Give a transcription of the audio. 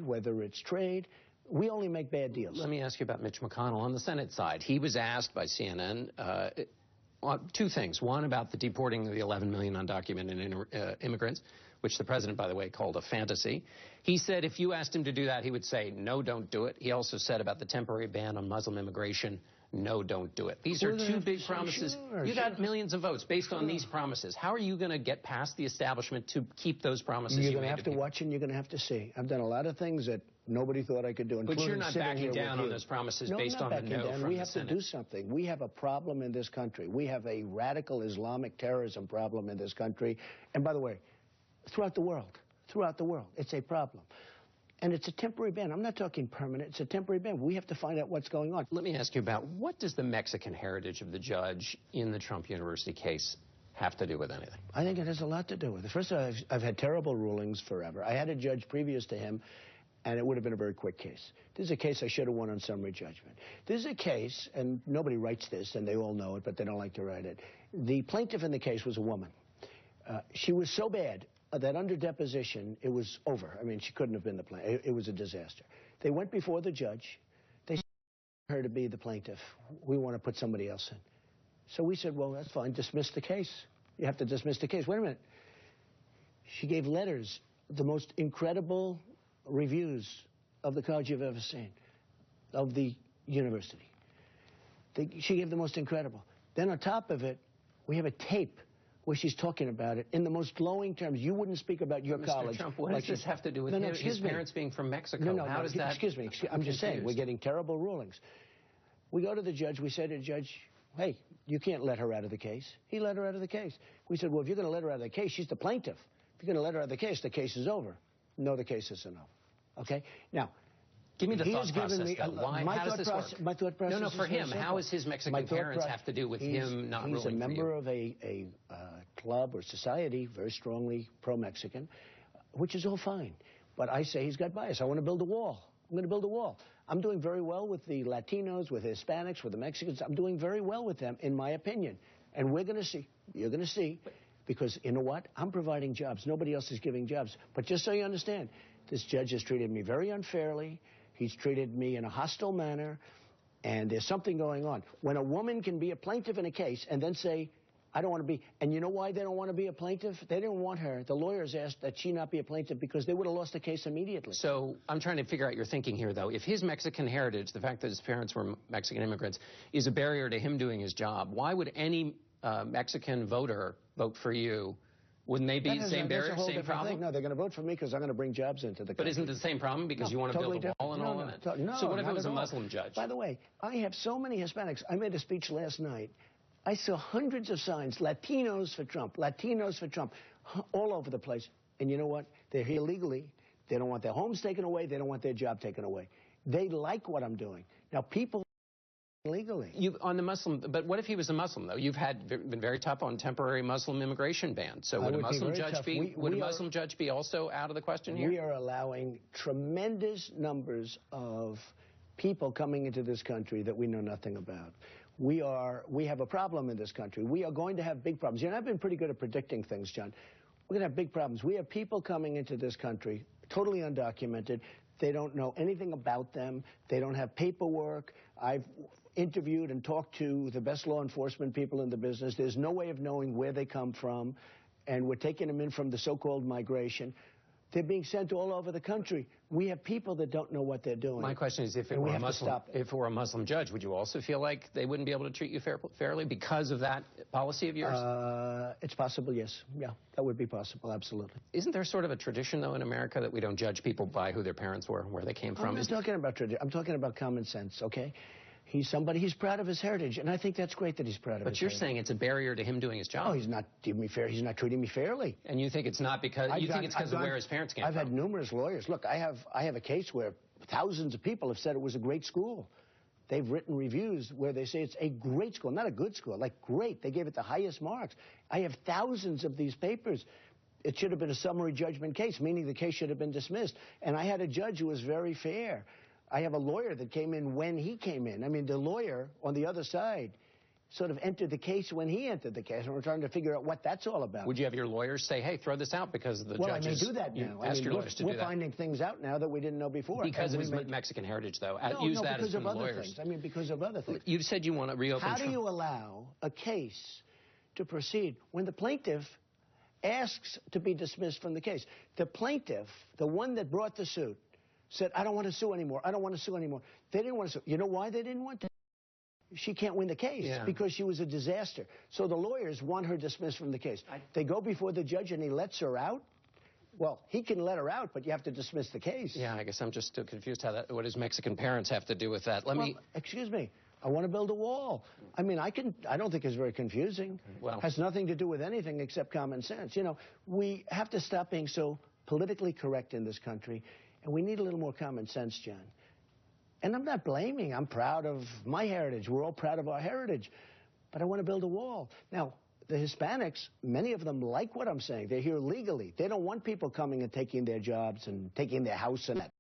whether it's trade. We only make bad deals. Let me ask you about Mitch McConnell on the Senate side. He was asked by CNN two things. One, about the deporting of the 11 million undocumented immigrants, which the president, by the way, called a fantasy. He said if you asked him to do that, he would say, no, don't do it. He also said about the temporary ban on Muslim immigration, no, don't do it. These are two big promises. You got millions of votes based on these promises. How are you going to get past the establishment to keep those promises? You're going to have to watch and you're going to have to see. I've done a lot of things that nobody thought I could do. But you're not backing down on those promises based on the no from the Senate. We have to do something. We have a problem in this country. We have a radical Islamic terrorism problem in this country. And by the way, throughout the world, it's a problem. And it's a temporary ban. I'm not talking permanent. It's a temporary ban. We have to find out what's going on. Let me ask you about what does the Mexican heritage of the judge in the Trump University case have to do with anything? I think it has a lot to do with it. First of all, I've had terrible rulings forever. I had a judge previous to him, and it would have been a very quick case. This is a case I should have won on summary judgment. This is a case, and nobody writes this, and they all know it, but they don't like to write it. The plaintiff in the case was a woman. She was so bad that under deposition, it was over. I mean, she couldn't have been the plaintiff. It was a disaster. They went before the judge. They said her to be the plaintiff. We want to put somebody else in. So we said, well, that's fine. Dismiss the case. You have to dismiss the case. Wait a minute. She gave letters, the most incredible reviews of the college you've ever seen, of the university. She gave the most incredible. Then on top of it, we have a tape where she's talking about it in the most glowing terms. You wouldn't speak about your college. Mr. Trump, what does this have to do with his parents being from Mexico? How does that... Excuse me. I'm just saying, we're getting terrible rulings. We go to the judge. We say to the judge, hey, you can't let her out of the case. He let her out of the case. We said, well, if you're going to let her out of the case, she's the plaintiff. If you're going to let her out of the case is over. No, the case isn't over. Okay? Now, give me the thought process, Why? How does this work? My thought process No, for him. How does his Mexican parents have to do with him not ruling for you? He's a member of a club or society very strongly pro-Mexican, which is all fine. But I say he's got bias. I want to build a wall. I'm going to build a wall. I'm doing very well with the Latinos, with the Hispanics, with the Mexicans. I'm doing very well with them, in my opinion. And we're going to see. You're going to see. Because, you know what? I'm providing jobs. Nobody else is giving jobs. But just so you understand, this judge has treated me very unfairly. He's treated me in a hostile manner. And there's something going on. When a woman can be a plaintiff in a case and then say, I don't want to be, and you know why they don't want to be a plaintiff? They didn't want her. The lawyers asked that she not be a plaintiff because they would have lost the case immediately. So I'm trying to figure out your thinking here, though. If his Mexican heritage, the fact that his parents were Mexican immigrants, is a barrier to him doing his job, why would any Mexican voter vote for you? Wouldn't they be the same barrier, same problem? Thing. No, they're going to vote for me because I'm going to bring jobs into the country. But isn't it the same problem because you want to build a wall and all of that? No, so what if it was a Muslim judge? By the way, I have so many Hispanics. I made a speech last night. I saw hundreds of signs, Latinos for Trump, Latinos for Trump, all over the place. And you know what? They're here legally. They don't want their homes taken away. They don't want their job taken away. They like what I'm doing. Now, people legally. On the Muslim, but what if he was a Muslim, though? You've been very tough on temporary Muslim immigration bans. So would a Muslim judge be? Would a Muslim judge be also out of the question here? We are allowing tremendous numbers of people coming into this country that we know nothing about. We have a problem in this country. We are going to have big problems. You know, I've been pretty good at predicting things, John. We're going to have big problems. We have people coming into this country, totally undocumented. They don't know anything about them. They don't have paperwork. I've interviewed and talked to the best law enforcement people in the business. There's no way of knowing where they come from, and we're taking them in from the so-called migration. They're being sent all over the country. We have people that don't know what they're doing. My question is, if it were a Muslim judge, would you also feel like they wouldn't be able to treat you fairly because of that policy of yours? It's possible, yes. Yeah, that would be possible, absolutely. Isn't there sort of a tradition, though, in America that we don't judge people by who their parents were and where they came from? I'm not talking about tradition. I'm talking about common sense, okay? He's proud of his heritage, and I think that's great that he's proud of his heritage. But you're saying it's a barrier to him doing his job. Oh, he's not treating me fair. He's not treating me fairly. And you think it's not because of where his parents came from? I've had numerous lawyers. Look, I have a case where thousands of people have said it was a great school. They've written reviews where they say it's a great school, not a good school, like great. They gave it the highest marks. I have thousands of these papers. It should have been a summary judgment case, meaning the case should have been dismissed. And I had a judge who was very fair. I have a lawyer that came in when he came in. I mean, the lawyer on the other side sort of entered the case when he entered the case, and we're trying to figure out what that's all about. Would you have your lawyers say, hey, throw this out because the well, judges... Well, I may do that now. Ask your lawyers to do that. We're finding things out now that we didn't know before. Because of his Mexican heritage, though. No, Use no, that because as of the other lawyers. things. I mean, because of other things. You said you want to reopen... How do you allow a case to proceed when the plaintiff asks to be dismissed from the case? The plaintiff, the one that brought the suit, said, I don't want to sue anymore. I don't want to sue anymore. They didn't want to sue. You know why they didn't want to? She can't win the case because she was a disaster. So the lawyers want her dismissed from the case. They go before the judge and he lets her out. Well, he can let her out, but you have to dismiss the case. Yeah, I guess I'm just still confused how that, what his Mexican parents have to do with that. Excuse me. I want to build a wall. I mean, I don't think it's very confusing. Well, has nothing to do with anything except common sense. You know, we have to stop being so politically correct in this country, and we need a little more common sense, John. And I'm not blaming. I'm proud of my heritage. We're all proud of our heritage. But I want to build a wall. Now, the Hispanics, many of them like what I'm saying. They're here legally. They don't want people coming and taking their jobs and taking their house and that.